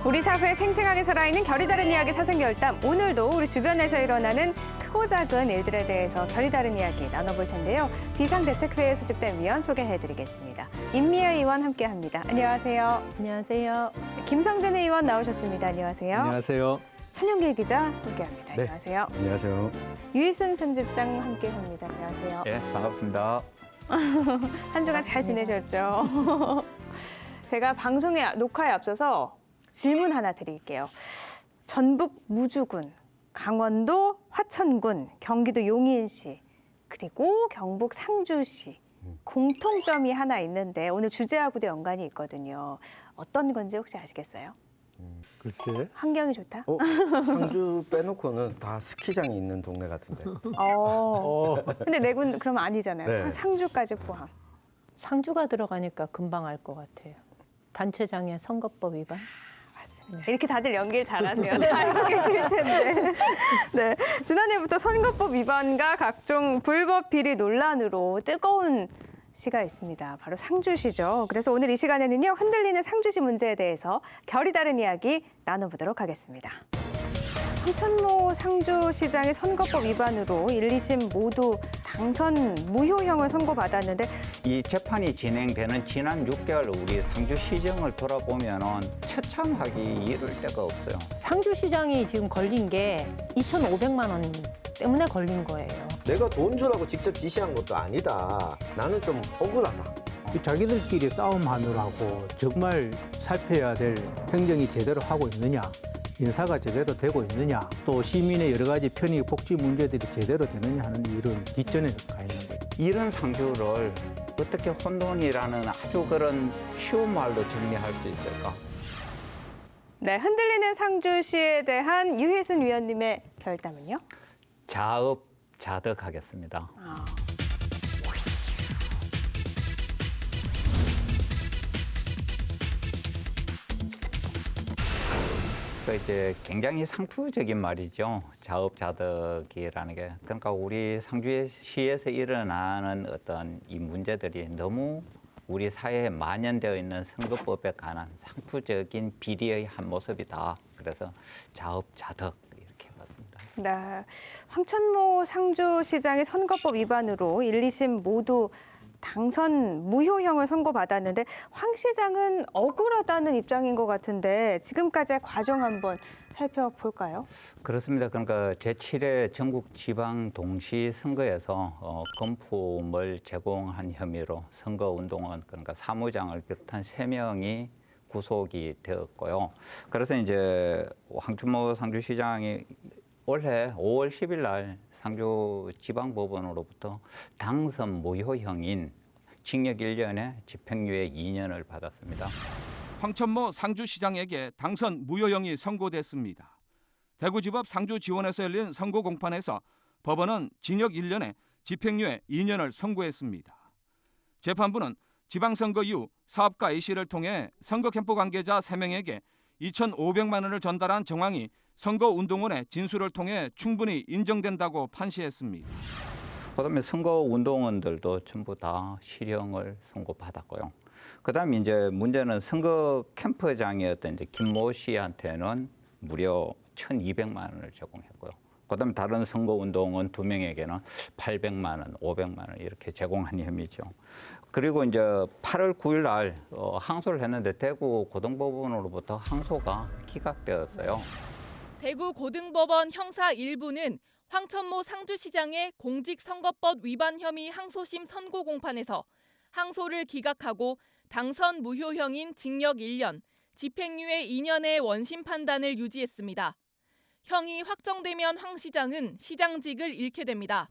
우리 사회에 생생하게 살아있는 결이 다른 이야기 사생결담. 오늘도 우리 주변에서 일어나는 크고 작은 일들에 대해서 결이 다른 이야기 나눠볼 텐데요. 비상대책회의에 소집된 위원 소개해드리겠습니다. 임미애 의원 함께합니다. 안녕하세요. 안녕하세요. 김성진 의원 나오셨습니다. 안녕하세요. 안녕하세요. 천영길 기자 함께합니다. 네. 안녕하세요. 안녕하세요. 유희순 편집장 함께합니다. 안녕하세요. 예, 반갑습니다. 한 주간 잘 지내셨죠? 제가 방송에 녹화에 앞서서 질문 하나 드릴게요. 전북 무주군, 강원도 화천군, 경기도 용인시, 그리고 경북 상주시 공통점이 하나 있는데 오늘 주제하고도 연관이 있거든요. 어떤 건지 혹시 아시겠어요? 글쎄. 환경이 좋다? 상주 빼놓고는 다 스키장이 있는 동네 같은데. 근데 네 군 그러면 아니잖아요. 네. 상주까지 포함. 상주가 들어가니까 금방 알 것 같아요. 단체장애 선거법 위반? 맞습니다. 이렇게 다들 연기를 잘하세요. 다 알고 계실 텐데. 네, 지난해부터 선거법 위반과 각종 불법 비리 논란으로 뜨거운 시가 있습니다. 바로 상주시죠. 그래서 오늘 이 시간에는요, 흔들리는 상주시 문제에 대해서 결이 다른 이야기 나눠보도록 하겠습니다. 황천모 상주시장의 선거법 위반으로 1, 2심 모두 당선 무효형을 선고받았는데 이 재판이 진행되는 지난 6개월 우리 상주시정을 돌아보면은 처참하기 이를 데가 없어요. 상주시장이 지금 걸린 게 2,500만 원 때문에 걸린 거예요. 내가 돈 주라고 직접 지시한 것도 아니다. 나는 좀 억울하다. 자기들끼리 싸움하느라고 정말 살펴야 될 행정이 제대로 하고 있느냐, 인사가 제대로 되고 있느냐, 또 시민의 여러 가지 편익 복지 문제들이 제대로 되느냐 하는 이런 뒷전에 가 있는 거예요. 이런 상주를 어떻게 혼돈이라는 아주 그런 쉬운 말로 정리할 수 있을까? 네, 흔들리는 상주시에 대한 유희순 위원님의 결담은요? 자업자득하겠습니다. 그 이제 굉장히 상투적인 말이죠. 자업자득이라는 게. 그러니까 우리 상주시에서 일어나는 어떤 이 문제들이 너무 우리 사회에 만연되어 있는 선거법에 관한 상투적인 비리의 한 모습이다. 그래서 자업자득 이렇게 봤습니다. 네, 황천모 상주시장의 선거법 위반으로 1, 2심 모두 당선 무효형을 선고받았는데 황 시장은 억울하다는 입장인 것 같은데 지금까지의 과정 한번 살펴볼까요? 그렇습니다. 그러니까 제7회 전국 지방 동시 선거에서 금품을 제공한 혐의로 선거운동원 그러니까 사무장을 비롯한 3명이 구속이 되었고요. 그래서 이제 황천모 상주시장이 올해 5월 10일 날 상주지방법원으로부터 당선 무효형인 징역 1년에 집행유예 2년을 받았습니다. 황천모 상주시장에게 당선 무효형이 선고됐습니다. 대구지법 상주지원에서 열린 선고 공판에서 법원은 징역 1년에 집행유예 2년을 선고했습니다. 재판부는 지방선거 이후 사업가 A씨를 통해 선거캠프 관계자 3명에게 2,500만 원을 전달한 정황이 선거운동원의 진술을 통해 충분히 인정된다고 판시했습니다. 그다음에 선거운동원들도 전부 다 실형을 선고받았고요. 그다음에 이제 문제는 선거 캠프장이었던 이제 김모 씨한테는 무려 1,200만 원을 제공했고요. 그다음에 다른 선거운동원 2명에게는 800만 원, 500만 원 이렇게 제공한 혐의죠. 그리고 이제 8월 9일 날 항소를 했는데 대구 고등법원으로부터 항소가 기각되었어요. 대구 고등법원 형사 1부는 황천모 상주시장의 공직선거법 위반 혐의 항소심 선고 공판에서 항소를 기각하고 당선 무효형인 징역 1년, 집행유예 2년의 원심 판단을 유지했습니다. 형이 확정되면 황 시장은 시장직을 잃게 됩니다.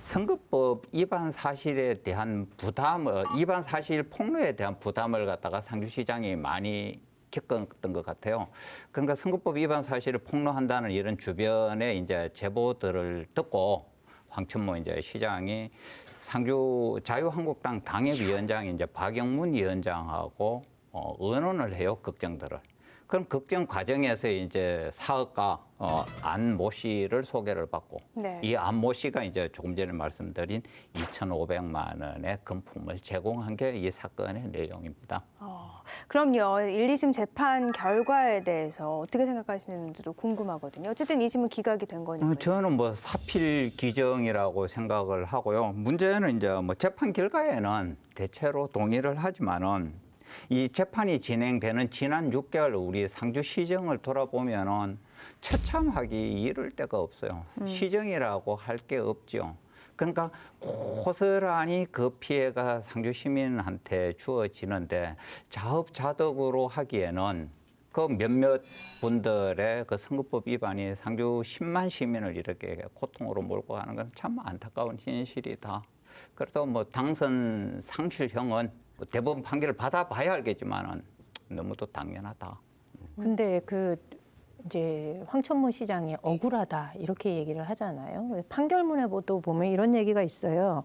선거법 위반 사실에 대한 부담, 위반 사실 폭로에 대한 부담을 갖다가 상주시장이 많이 겪었던 것 같아요. 그러니까 선거법 위반 사실을 폭로한다는 이런 주변의 이제 제보들을 듣고 황천모 이제 시장이 상주 자유한국당 당협위원장 이제 박영문 위원장하고 의논을 해요, 걱정들을. 그럼 걱정 과정에서 이제 사업가 안모 씨를 소개를 받고 네. 이 안모 씨가 이제 조금 전에 말씀드린 2,500만 원의 금품을 제공한 게 이 사건의 내용입니다. 그럼요. 1, 2심 재판 결과에 대해서 어떻게 생각하시는지도 궁금하거든요. 어쨌든 2심은 기각이 된 거니까요. 저는 뭐 사필 규정이라고 생각을 하고요. 문제는 이제 뭐 재판 결과에는 대체로 동의를 하지만은 이 재판이 진행되는 지난 6개월 우리 상주 시정을 돌아보면은 처참하기 이를 데가 없어요. 시정이라고 할 게 없죠. 그러니까 고스란히 그 피해가 상주 시민한테 주어지는데 자업자득으로 하기에는 그 몇몇 분들의 그 선거법 위반이 상주 10만 시민을 이렇게 고통으로 몰고 가는 건 참 안타까운 현실이다. 그래도 뭐 당선 상실형은 대법원 판결을 받아봐야 알겠지만은 너무도 당연하다. 근데 그 이제 황천모 시장이 억울하다 이렇게 얘기를 하잖아요. 판결문에도 보면 이런 얘기가 있어요.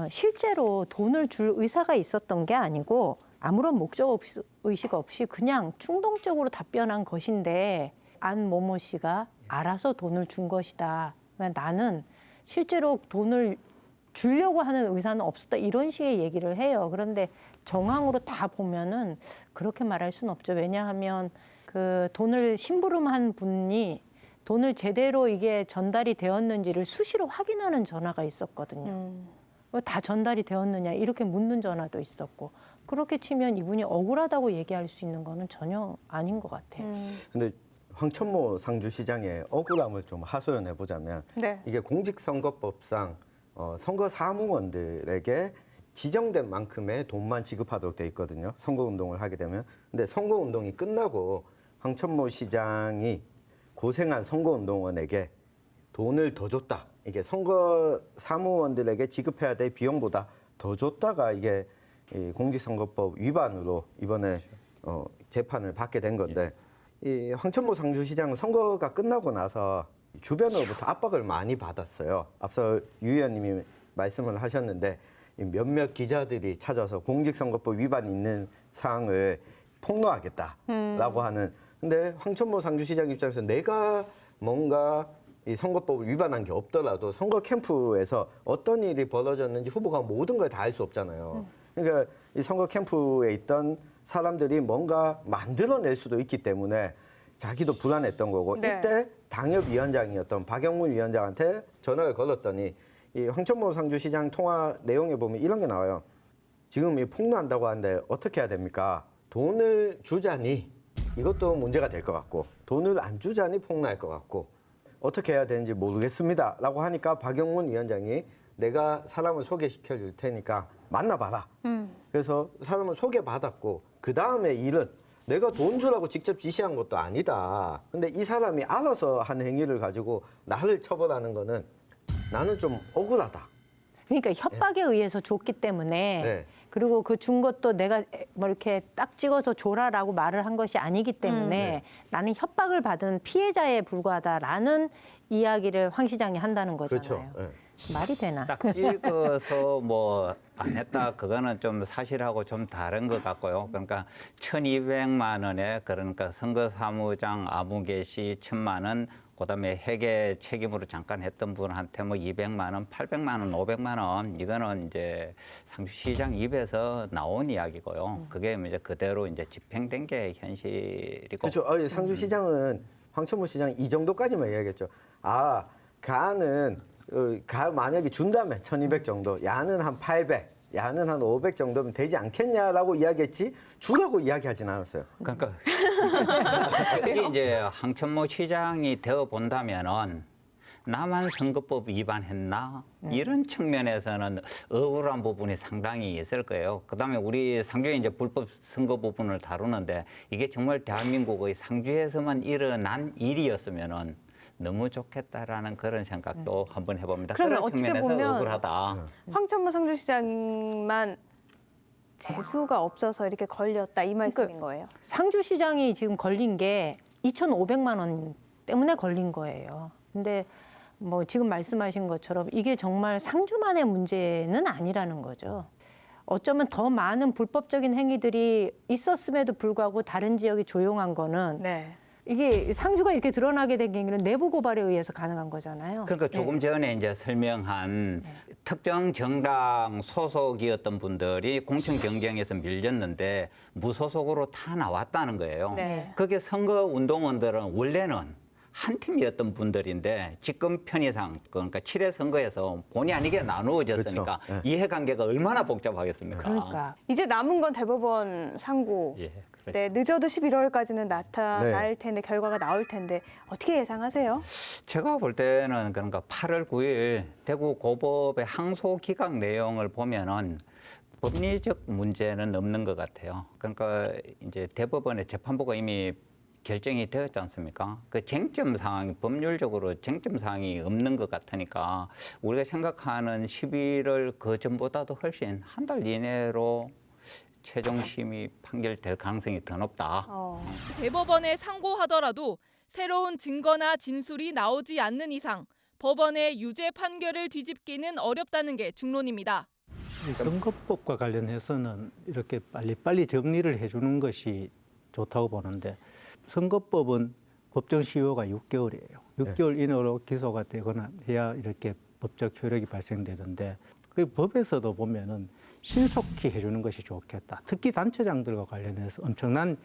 실제로 돈을 줄 의사가 있었던 게 아니고 아무런 목적 의식 없이 그냥 충동적으로 답변한 것인데 안 모모 씨가 알아서 돈을 준 것이다. 그러니까 나는 실제로 돈을 주려고 하는 의사는 없었다 이런 식의 얘기를 해요. 그런데 정황으로 다 보면은 그렇게 말할 수는 없죠. 왜냐하면 그 돈을 심부름한 분이 돈을 제대로 이게 전달이 되었는지를 수시로 확인하는 전화가 있었거든요. 다 전달이 되었느냐 이렇게 묻는 전화도 있었고 그렇게 치면 이분이 억울하다고 얘기할 수 있는 거는 전혀 아닌 것 같아요. 근데 황천모 상주시장의 억울함을 좀 하소연해 보자면 네. 이게 공직선거법상 선거 사무원들에게 지정된 만큼의 돈만 지급하도록 돼 있거든요. 선거운동을 하게 되면. 근데 선거운동이 끝나고 황천모 시장이 고생한 선거운동원에게 돈을 더 줬다. 이게 선거 사무원들에게 지급해야 될 비용보다 더 줬다가 이게 이 공직선거법 위반으로 이번에 재판을 받게 된 건데 이 황천모 상주시장은 선거가 끝나고 나서 주변으로부터 압박을 많이 받았어요. 앞서 유 의원님이 말씀을 하셨는데 몇몇 기자들이 찾아서 공직선거법 위반 있는 사항을 폭로하겠다라고 하는. 근데 황천모 상주시장 입장에서 내가 뭔가 이 선거법을 위반한 게 없더라도 선거 캠프에서 어떤 일이 벌어졌는지 후보가 모든 걸 다 알 수 없잖아요. 그러니까 이 선거 캠프에 있던 사람들이 뭔가 만들어낼 수도 있기 때문에 자기도 불안했던 거고 네. 이때 당협위원장이었던 박영문 위원장한테 전화를 걸었더니 이 황천모 상주시장 통화 내용에 보면 이런 게 나와요. 지금 이 폭로한다고 하는데 어떻게 해야 됩니까? 돈을 주자니 이것도 문제가 될 것 같고 돈을 안 주자니 폭로할 것 같고 어떻게 해야 되는지 모르겠습니다. 라고 하니까 박영문 위원장이 내가 사람을 소개시켜 줄 테니까 만나봐라. 그래서 사람을 소개받았고 그 다음에 일은 내가 돈 주라고 직접 지시한 것도 아니다. 근데 이 사람이 알아서 한 행위를 가지고 나를 처벌하는 거는 나는 좀 억울하다. 그러니까 협박에 의해서 줬기 때문에 네. 그리고 그 준 것도 내가 뭐 이렇게 딱 찍어서 줘라라고 말을 한 것이 아니기 때문에 나는 협박을 받은 피해자에 불과하다라는 이야기를 황 시장이 한다는 거잖아요. 그렇죠. 네. 말이 되나? 딱 찍어서 뭐 안 했다 그거는 좀 사실하고 좀 다른 것 같고요. 그러니까 1,200만 원에 그러니까 선거사무장 아무개시 1,000만 원 그다음에 회계 책임으로 잠깐 했던 분한테 뭐 200만 원, 800만 원, 500만 원 이거는 이제 상주시장 입에서 나온 이야기고요. 그게 이제 그대로 이제 집행된 게 현실이고. 그렇죠. 상주시장은 황천모 시장 이 정도까지만 이야기했죠. 아, 가는 가 만약에 준다면 1,200 정도, 야는 한 800, 야는 한 500 정도면 되지 않겠냐라고 이야기했지 주라고 이야기하진 않았어요. 그러니까 이게 이제 황천모 시장이 되어 본다면은 나만 선거법 위반했나 이런 측면에서는 억울한 부분이 상당히 있을 거예요. 그다음에 우리 상주에 이제 불법 선거 부분을 다루는데 이게 정말 대한민국의 상주에서만 일어난 일이었으면은 너무 좋겠다라는 그런 생각도 한번 해봅니다. 그러면 그런 어떻게 측면에서 보면 억울하다. 황천모 상주시장만 재수가 없어서 이렇게 걸렸다 이 말씀인 거예요. 상주시장이 지금 걸린 게 2,500만 원 때문에 걸린 거예요. 근데 뭐 지금 말씀하신 것처럼 이게 정말 상주만의 문제는 아니라는 거죠. 어쩌면 더 많은 불법적인 행위들이 있었음에도 불구하고 다른 지역이 조용한 거는 네. 이게 상주가 이렇게 드러나게 된 게 내부 고발에 의해서 가능한 거잖아요. 그러니까 조금 전에 이제 설명한 특정 정당 소속이었던 분들이 공천 경쟁에서 밀렸는데 무소속으로 다 나왔다는 거예요. 네. 그게 선거 운동원들은 원래는 한 팀이었던 분들인데 직권 편의상 그러니까 7회 선거에서 본의 아니게 나누어졌으니까 그렇죠. 이해관계가 얼마나 복잡하겠습니까? 그러니까 이제 남은 건 대법원 상고. 예, 그렇죠. 네, 늦어도 11월까지는 나타날 네. 텐데 결과가 나올 텐데 어떻게 예상하세요? 제가 볼 때는 그러니까 8월 9일 대구 고법의 항소 기각 내용을 보면은 법리적 문제는 없는 것 같아요. 그러니까 이제 대법원의 재판부가 이미 결정이 되었지 않습니까? 그 쟁점 사항, 법률적으로 쟁점 사항이 없는 것 같으니까 우리가 생각하는 11월 그 전보다도 훨씬 한 달 이내로 최종 심의 판결될 가능성이 더 높다. 대법원에 상고하더라도 새로운 증거나 진술이 나오지 않는 이상 법원의 유죄 판결을 뒤집기는 어렵다는 게 중론입니다. 이 선거법과 관련해서는 이렇게 빨리빨리 정리를 해주는 것이 좋다고 보는데 선거법은 법정 시효가 6개월이에요. 6개월 이내로 기소가 되거나 해야 이렇게 법적 효력이 발생되는데 그 법에서도 보면은 신속히 해주는 것이 좋겠다. 특히 단체장들과 관련해서 엄청난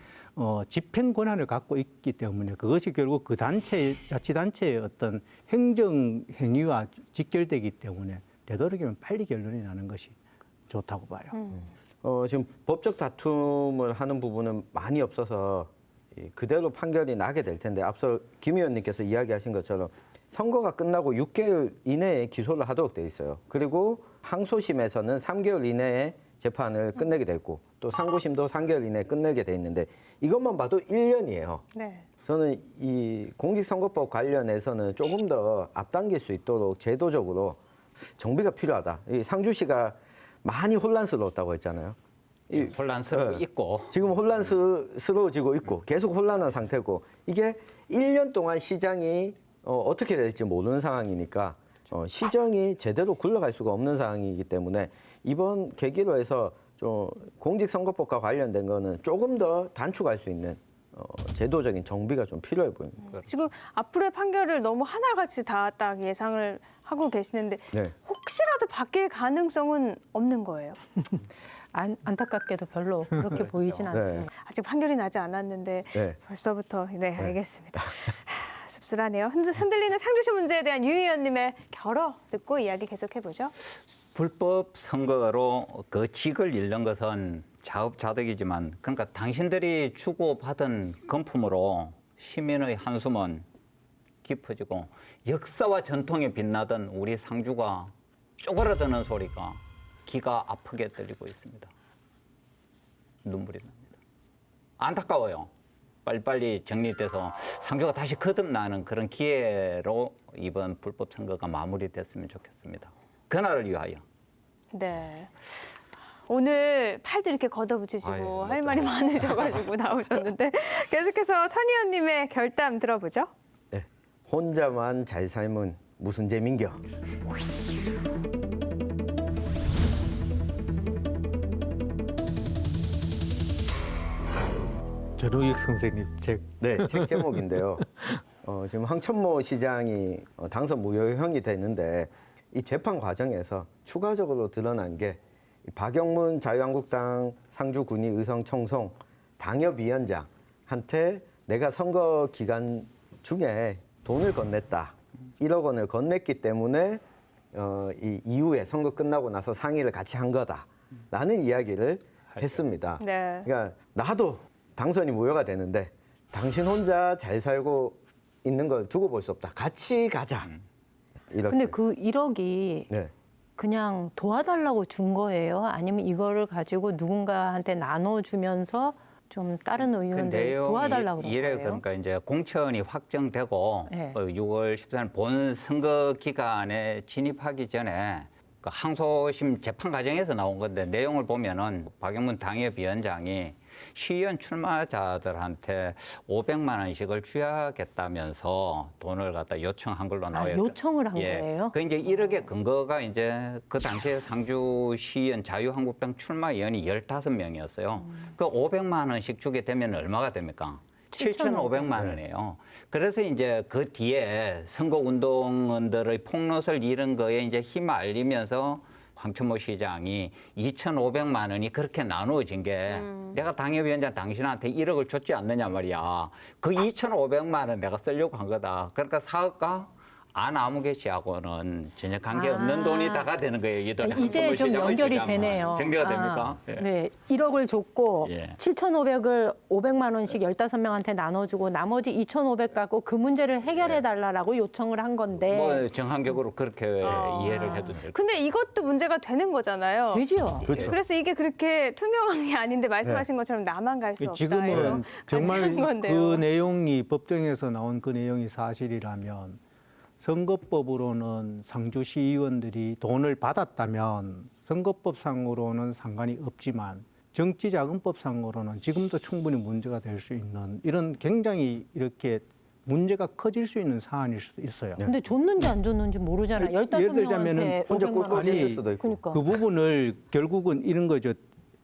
집행 권한을 갖고 있기 때문에 그것이 결국 그 단체, 자치단체의 어떤 행정 행위와 직결되기 때문에 되도록이면 빨리 결론이 나는 것이 좋다고 봐요. 지금 법적 다툼을 하는 부분은 많이 없어서 그대로 판결이 나게 될 텐데 앞서 김 의원님께서 이야기하신 것처럼 선거가 끝나고 6개월 이내에 기소를 하도록 돼 있어요. 그리고 항소심에서는 3개월 이내에 재판을 끝내게 돼 있고 또 상고심도 3개월 이내에 끝내게 돼 있는데 이것만 봐도 1년이에요. 네. 저는 이 공직선거법 관련해서는 조금 더 앞당길 수 있도록 제도적으로 정비가 필요하다. 이 상주시가 많이 혼란스러웠다고 했잖아요. 혼란스럽고 있고 지금 혼란스러워지고 있고 계속 혼란한 상태고 이게 1년 동안 시장이 어떻게 될지 모르는 상황이니까 시정이 제대로 굴러갈 수가 없는 상황이기 때문에 이번 계기로 해서 좀 공직선거법과 관련된 거는 조금 더 단축할 수 있는 제도적인 정비가 좀 필요해 보입니다. 지금 앞으로의 판결을 너무 하나같이 다 딱 예상을 하고 계시는데 네. 혹시라도 바뀔 가능성은 없는 거예요? 안타깝게도 별로 그렇게 보이진 네. 않습니다. 아직 판결이 나지 않았는데 네. 벌써부터 네, 알겠습니다. 씁쓸하네요. 흔들리는 상주시 문제에 대한 유 의원님의 결어 듣고 이야기 계속해보죠. 불법 선거로 그 직을 잃는 것은 자업자득이지만 그러니까 당신들이 주고받은 금품으로 시민의 한숨은 깊어지고 역사와 전통에 빛나던 우리 상주가 쪼그라드는 소리가 귀가 아프게 들리고 있습니다. 눈물이 납니다. 안타까워요. 빨리빨리 정리돼서 상주가 다시 거듭나는 그런 기회로 이번 불법 선거가 마무리됐으면 좋겠습니다. 그날을 위하여. 네. 오늘 팔도 이렇게 걷어붙이시고 아유, 할 말이 많으셔가지고 나오셨는데 계속해서 천 의원님의 결담 들어보죠. 네. 혼자만 잘 살면 무슨 재민겨. 전우익 선생님 책. 네, 책 제목인데요. 지금 황천모 시장이 당선 무효형이 됐는데 이 재판 과정에서 추가적으로 드러난 게 박영문 자유한국당 상주군위 의성청송 당협위원장한테 내가 선거 기간 중에 돈을 건넸다. 1억 원을 건넸기 때문에 이 이후에 선거 끝나고 나서 상의를 같이 한 거다라는 이야기를 했습니다. 네. 그러니까 나도 당선이 무효가 되는데 당신 혼자 잘 살고 있는 걸 두고 볼 수 없다. 같이 가자. 이렇게. 근데 그 1억이 네. 그냥 도와달라고 준 거예요? 아니면 이거를 가지고 누군가한테 나눠주면서 좀 다른 그 의원들 내용이 도와달라고 그런 이래 거예요? 그러니까 이제 공천이 확정되고 네. 6월 14일 본 선거 기간에 진입하기 전에 그 항소심 재판 과정에서 나온 건데 내용을 보면은 박영문 당협위원장이 시의원 출마자들한테 500만 원씩을 줘야겠다면서 돈을 갖다 요청한 걸로 나와요. 요청을 한 거예요? 그 이제 1억의 근거가 이제 그 당시에 상주 시의원 자유한국당 출마 의원이 15명이었어요. 그 500만 원씩 주게 되면 얼마가 됩니까? 7,500만 원이에요. 그래서 이제 그 뒤에 선거운동원들의 폭로를 잃은 거에 이제 힘을 알리면서 황천모 시장이 2,500만 원이 그렇게 나누어진 게 내가 당협위원장 당신한테 1억을 줬지 않느냐 말이야. 그 2,500만 원 내가 쓰려고 한 거다. 그러니까 사업가 안아무개 씨하고는 전혀 관계없는 돈이 다가 되는 거예요. 이 돈이. 이제 좀 연결이 되네요. 정리가 됩니까? 예. 네, 1억을 줬고 예. 7,500을 500만 원씩 15명한테 나눠주고 나머지 2,500 갖고 그 문제를 해결해 달라고 요청을 한 건데 뭐 정상적으로 그렇게 이해를 해도 될 근데 이것도 문제가 되는 거잖아요. 되죠. 그렇죠. 그래서 이게 그렇게 투명한 게 아닌데 말씀하신 것처럼 나만 갈 수 없다. 해서 지금은 정말 같이 한 건데요. 그 내용이 법정에서 나온 그 내용이 사실이라면 선거법으로는 상주시 의원들이 돈을 받았다면 선거법상으로는 상관이 없지만 정치자금법상으로는 지금도 충분히 문제가 될 수 있는 이런 굉장히 이렇게 문제가 커질 수 있는 사안일 수도 있어요. 근데 줬는지 안 줬는지 모르잖아요. 예를 15명한테 들자면은 혼자 500만 꿀꺽 원. 있을 수도 있고. 그러니까. 그 부분을 결국은 이런 거죠.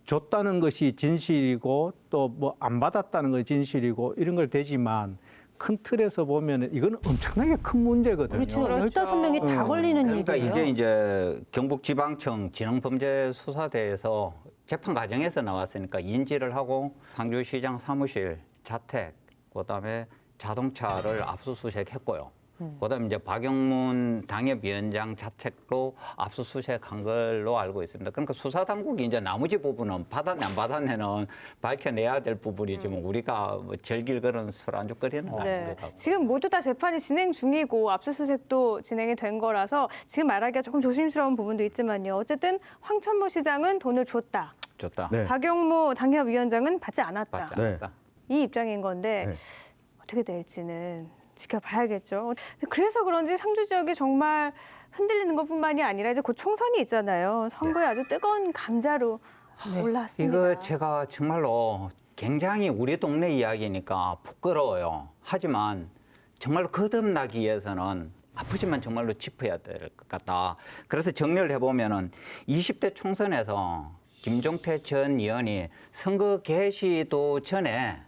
줬다는 것이 진실이고 또 뭐 안 받았다는 것이 진실이고 이런 걸 되지만 큰 틀에서 보면 이건 엄청나게 큰 문제거든요. 그렇죠. 그렇죠. 15명이 다 걸리는 그러니까 일이에요. 이게 이제 경북지방청 지능범죄수사대에서 재판 과정에서 나왔으니까 인지를 하고 상주시장 사무실, 자택, 그다음에 자동차를 압수수색했고요. 그다음에 이제 박영문 당협위원장 자택도 압수수색한 걸로 알고 있습니다. 그러니까 수사 당국이 이제 나머지 부분은 받았냐 안 받았냐는 밝혀내야 될 부분이지만 우리가 뭐 절길 그런 술 안주 끓이는 거 아닌 네. 것 같고. 지금 모두 다 재판이 진행 중이고 압수수색도 진행이 된 거라서 지금 말하기가 조금 조심스러운 부분도 있지만요. 어쨌든 황천모 시장은 돈을 줬다. 좋다. 네. 박영모 당협위원장은 받지 않았다. 받지 않았다. 이 입장인 건데 네. 어떻게 될지는 지켜봐야겠죠. 그래서 그런지 상주 지역이 정말 흔들리는 것뿐만이 아니라 이제 곧 총선이 있잖아요. 선거에 아주 뜨거운 감자로 올랐습니다. 이거 제가 정말로 굉장히 우리 동네 이야기니까 부끄러워요. 하지만 정말로 거듭나기 위해서는 아프지만 정말로 짚어야 될 것 같다. 그래서 정리를 해보면은 20대 총선에서 김종태 전 의원이 선거 개시도 전에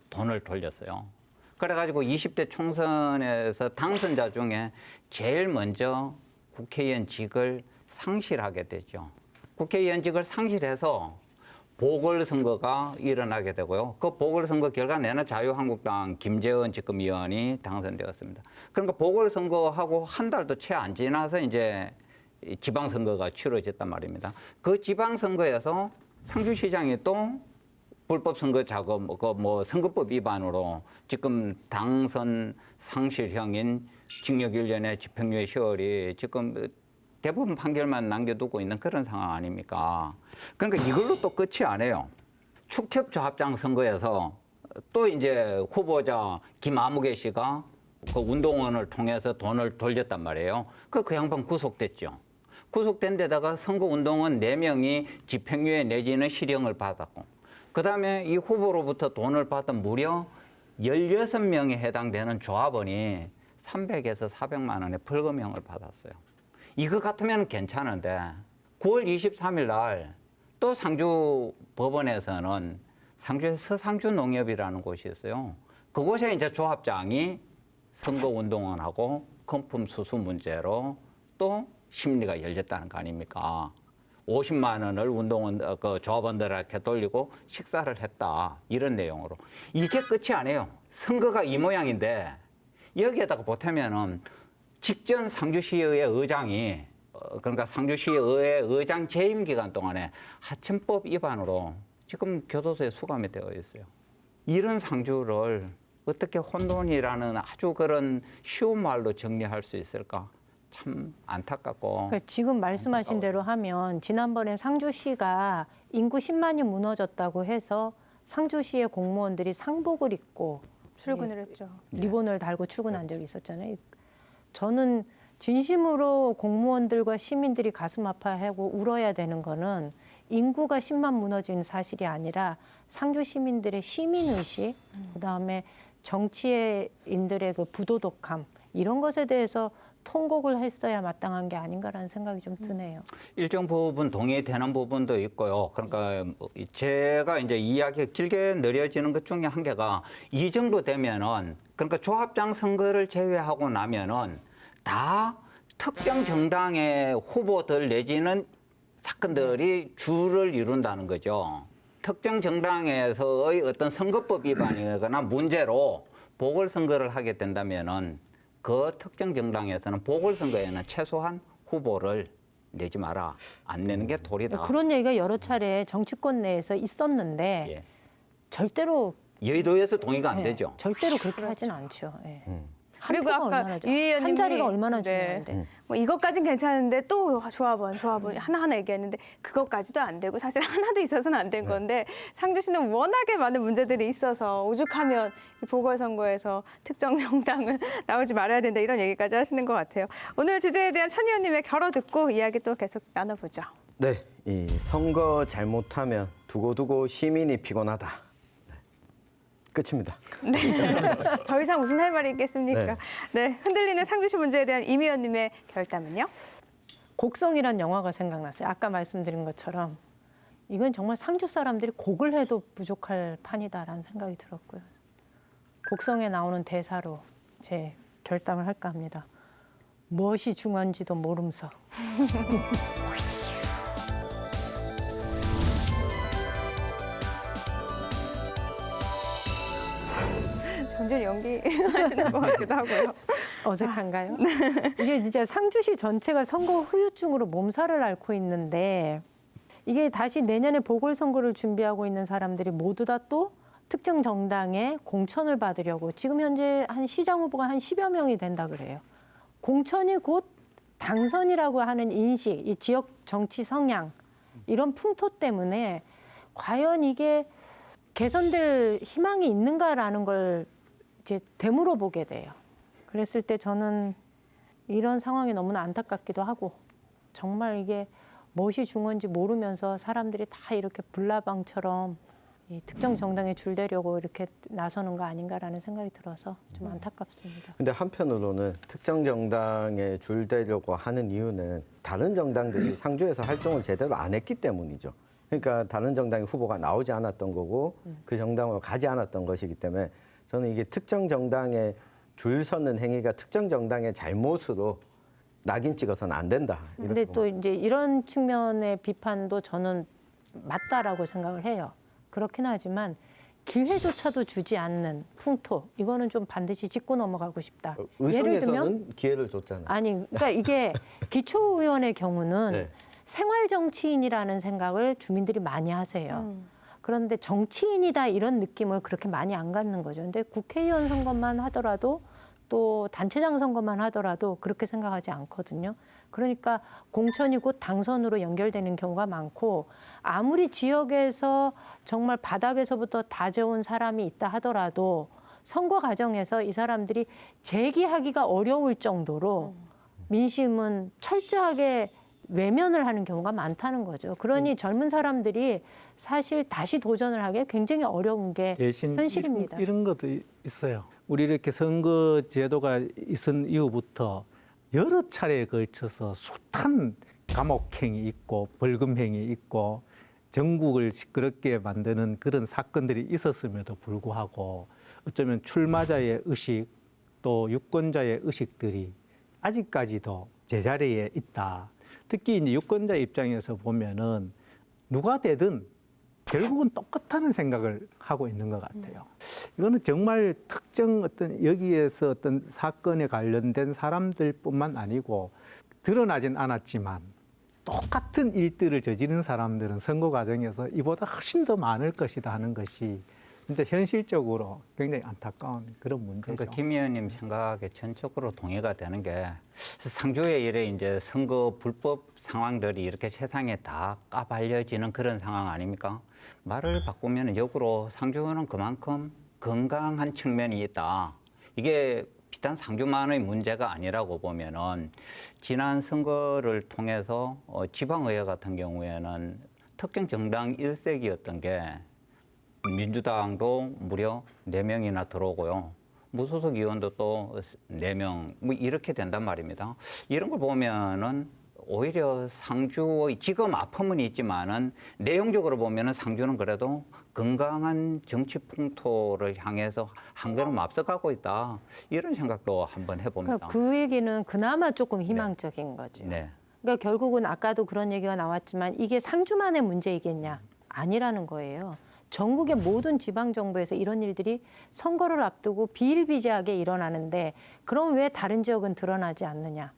돈을 돌렸어요. 그래가지고 20대 총선에서 당선자 중에 제일 먼저 국회의원직을 상실하게 되죠. 국회의원직을 상실해서 보궐선거가 일어나게 되고요. 그 보궐선거 결과 내는 자유한국당 김재원 지검위원이 당선되었습니다. 그러니까 보궐선거하고 한 달도 채 안 지나서 이제 지방선거가 치러졌단 말입니다. 그 지방선거에서 상주시장이 또 불법 선거 자금, 뭐 선거법 위반으로 지금 당선 상실형인 징역 1년에 집행유예 10월이 지금 대부분 판결만 남겨두고 있는 그런 상황 아닙니까? 그러니까 이걸로 또 끝이 아니에요. 축협조합장 선거에서 또 이제 후보자 김아무개 씨가 그 운동원을 통해서 돈을 돌렸단 말이에요. 그 양반 구속됐죠. 구속된 데다가 선거운동원 4명이 집행유예 내지는 실형을 받았고 그다음에 이 후보로부터 돈을 받은 무려 16명에 해당되는 조합원이 300에서 400만 원의 벌금형을 받았어요. 이거 같으면 괜찮은데 9월 23일 날 또 상주 법원에서는 상주의 서상주 농협이라는 곳이 있어요. 그곳에 이제 조합장이 선거운동원하고 금품 수수 문제로 또 심리가 열렸다는 거 아닙니까? 50만 원을 운동원 그 조합원들한테 돌리고 식사를 했다 이런 내용으로 이게 끝이 아니에요. 선거가 이 모양인데 여기에다가 보태면은 직전 상주시의회 의장이 그러니까 상주시의회 의장 재임 기간 동안에 하천법 위반으로 지금 교도소에 수감이 되어 있어요. 이런 상주를 어떻게 혼돈이라는 아주 그런 쉬운 말로 정리할 수 있을까? 참 안타깝고. 그러니까 지금 말씀하신 대로 하면 지난번에 상주시가 인구 10만이 무너졌다고 해서 상주시의 공무원들이 상복을 입고 출근을 했죠. 리본을 달고 출근한 적이 있었잖아요. 저는 진심으로 공무원들과 시민들이 가슴 아파하고 울어야 되는 거는 인구가 10만 무너진 사실이 아니라 상주 시민들의 시민의식, 그다음에 정치인들의 그 부도덕함 이런 것에 대해서 통곡을 했어야 마땅한 게 아닌가라는 생각이 좀 드네요. 일정 부분 동의되는 부분도 있고요. 그러니까 제가 이제 이야기가 길게 느려지는 것 중에 한 개가 이 정도 되면은 그러니까 조합장 선거를 제외하고 나면은 다 특정 정당의 후보들 내지는 사건들이 주를 이룬다는 거죠. 특정 정당에서의 어떤 선거법 위반이거나 문제로 보궐선거를 하게 된다면은 그 특정 정당에서는 보궐선거에는 최소한 후보를 내지 마라. 안 내는 게 도리다. 그런 얘기가 여러 차례 정치권 내에서 있었는데 예. 절대로 여의도에서 동의가 안 예, 되죠. 절대로 그렇게 하진 않죠. 예. 그리고 한 표가 아까 얼마나 유 의원님이 한 자리가 얼마나 네. 중요한데. 뭐 이것까진 괜찮은데 또 조합원 하나하나 얘기했는데 그것까지도 안 되고 사실 하나도 있어서는 안 된 건데 상주시는 워낙에 많은 문제들이 있어서 오죽하면 이 보궐선거에서 특정 정당은 나오지 말아야 된다 이런 얘기까지 하시는 것 같아요. 오늘 주제에 대한 천 의원님의 결어 듣고 이야기 또 계속 나눠보죠. 네, 이 선거 잘못하면 두고두고 시민이 피곤하다. 끝입니다. 더 이상 무슨 할 말이 있겠습니까? 네, 흔들리는 상주시 문제에 대한 임 의원님의 결단은요? 곡성이란 영화가 생각났어요. 아까 말씀드린 것처럼 이건 정말 상주 사람들이 곡을 해도 부족할 판이다라는 생각이 들었고요. 곡성에 나오는 대사로 제 결단을 할까 합니다. 무엇이 중요한지도 모름서. 점점 연기하시는 것 같기도 하고요. 어색한가요? 이게 진짜 상주시 전체가 선거 후유증으로 몸살을 앓고 있는데 이게 다시 내년에 보궐선거를 준비하고 있는 사람들이 모두 다 또 특정 정당에 공천을 받으려고 지금 현재 한 시장 후보가 한 10여 명이 된다 그래요. 공천이 곧 당선이라고 하는 인식, 이 지역 정치 성향 이런 풍토 때문에 과연 이게 개선될 희망이 있는가라는 걸 이제 되물어 보게 돼요. 그랬을 때 저는 이런 상황이 너무나 안타깝기도 하고 정말 이게 무엇이 중요한지 모르면서 사람들이 다 이렇게 불나방처럼 이 특정 정당에 줄대려고 이렇게 나서는 거 아닌가라는 생각이 들어서 좀 안타깝습니다. 근데 한편으로는 특정 정당에 줄대려고 하는 이유는 다른 정당들이 상주에서 활동을 제대로 안 했기 때문이죠. 그러니까 다른 정당의 후보가 나오지 않았던 거고 그 정당으로 가지 않았던 것이기 때문에 저는 이게 특정 정당에 줄 서는 행위가 특정 정당의 잘못으로 낙인 찍어서는 안 된다. 근데 또 이제 이런 측면의 비판도 저는 맞다라고 생각을 해요. 그렇긴 하지만 기회조차도 주지 않는 풍토 이거는 좀 반드시 짚고 넘어가고 싶다. 예를 들면 의성에서는 기회를 줬잖아요. 아니 그러니까 이게 기초의원의 경우는 네. 생활 정치인이라는 생각을 주민들이 많이 하세요. 그런데 정치인이다 이런 느낌을 그렇게 많이 안 갖는 거죠. 근데 국회의원 선거만 하더라도 또 단체장 선거만 하더라도 그렇게 생각하지 않거든요. 그러니까 공천이 곧 당선으로 연결되는 경우가 많고 아무리 지역에서 정말 바닥에서부터 다져온 사람이 있다 하더라도 선거 과정에서 이 사람들이 재기하기가 어려울 정도로 민심은 철저하게 외면을 하는 경우가 많다는 거죠. 그러니 젊은 사람들이 사실 다시 도전을 하기 굉장히 어려운 게 대신 현실입니다. 이런 것도 있어요. 우리 이렇게 선거 제도가 있은 이후부터 여러 차례에 걸쳐서 숱한 감옥행이 있고 벌금행이 있고 전국을 시끄럽게 만드는 그런 사건들이 있었음에도 불구하고 어쩌면 출마자의 의식 또 유권자의 의식들이 아직까지도 제자리에 있다. 특히 이제 유권자 입장에서 보면은 누가 되든 결국은 똑같다는 생각을 하고 있는 것 같아요. 이거는 정말 특정 어떤 여기에서 어떤 사건에 관련된 사람들뿐만 아니고 드러나진 않았지만 똑같은 일들을 저지른 사람들은 선거 과정에서 이보다 훨씬 더 많을 것이다 하는 것이 진짜 현실적으로 굉장히 안타까운 그런 문제죠. 그러니까 김 의원님 생각에 전적으로 동의가 되는 게 상주에 이래 이제 선거 불법 상황들이 이렇게 세상에 다 까발려지는 그런 상황 아닙니까? 말을 바꾸면 역으로 상주는 그만큼 건강한 측면이 있다. 이게 비단 상주만의 문제가 아니라고 보면은 지난 선거를 통해서 지방의회 같은 경우에는 특정 정당 일색이었던 게 민주당도 무려 4명이나 들어오고요. 무소속 의원도 또 4명 뭐 이렇게 된단 말입니다. 이런 걸 보면은 오히려 상주의 지금 아픔은 있지만은 내용적으로 보면은 상주는 그래도 건강한 정치 풍토를 향해서 한 걸음 앞서가고 있다. 이런 생각도 한번 해봅니다. 그러니까 그 얘기는 그나마 조금 희망적인 거죠. 네. 그러니까 결국은 아까도 그런 얘기가 나왔지만 이게 상주만의 문제이겠냐? 아니라는 거예요. 전국의 모든 지방 정부에서 이런 일들이 선거를 앞두고 비일비재하게 일어나는데 그럼 왜 다른 지역은 드러나지 않느냐?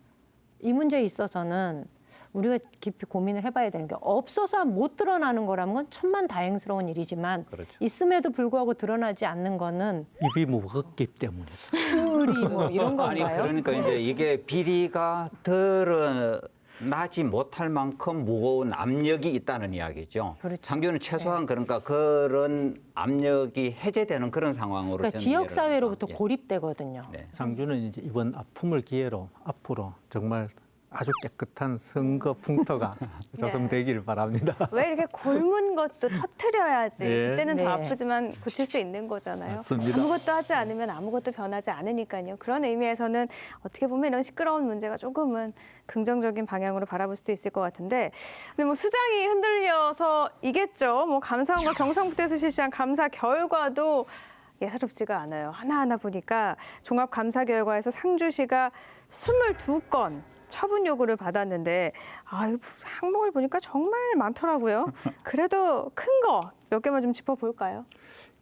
이 문제에 있어서는 우리가 깊이 고민을 해봐야 되는 게 없어서 못 드러나는 거라면 건 천만다행스러운 일이지만 그렇죠. 있음에도 불구하고 드러나지 않는 거는 입이 무겁기 때문에. 의리 뭐 이런 아니 건가요? 그러니까 이제 이게 비리가 드러나지 못할 만큼 무거운 압력이 있다는 이야기죠. 그렇죠. 상주는 최소한 그러니까 그런 압력이 해제되는 그런 상황으로 그러니까 저는 지역 이해를 사회로부터 합니다. 고립되거든요. 네. 상주는 이제 이번 아픔을 기회로 앞으로 정말 아주 깨끗한 선거 풍토가 조성되기를 바랍니다. 왜 이렇게 골문 것도 터트려야지. 예. 그때는 더 네. 아프지만 고칠 수 있는 거잖아요. 맞습니다. 아무것도 하지 않으면 아무것도 변하지 않으니까요. 그런 의미에서는 어떻게 보면 이런 시끄러운 문제가 조금은 긍정적인 방향으로 바라볼 수도 있을 것 같은데, 근데 뭐 수장이 흔들려서 이겠죠. 뭐 감사원과 경상북도에서 실시한 감사 결과도 예사롭지가 않아요. 하나하나 보니까 종합 감사 결과에서 상주시가 22건 처분 요구를 받았는데 이 항목을 보니까 정말 많더라고요. 그래도 큰 거 몇 개만 좀 짚어볼까요?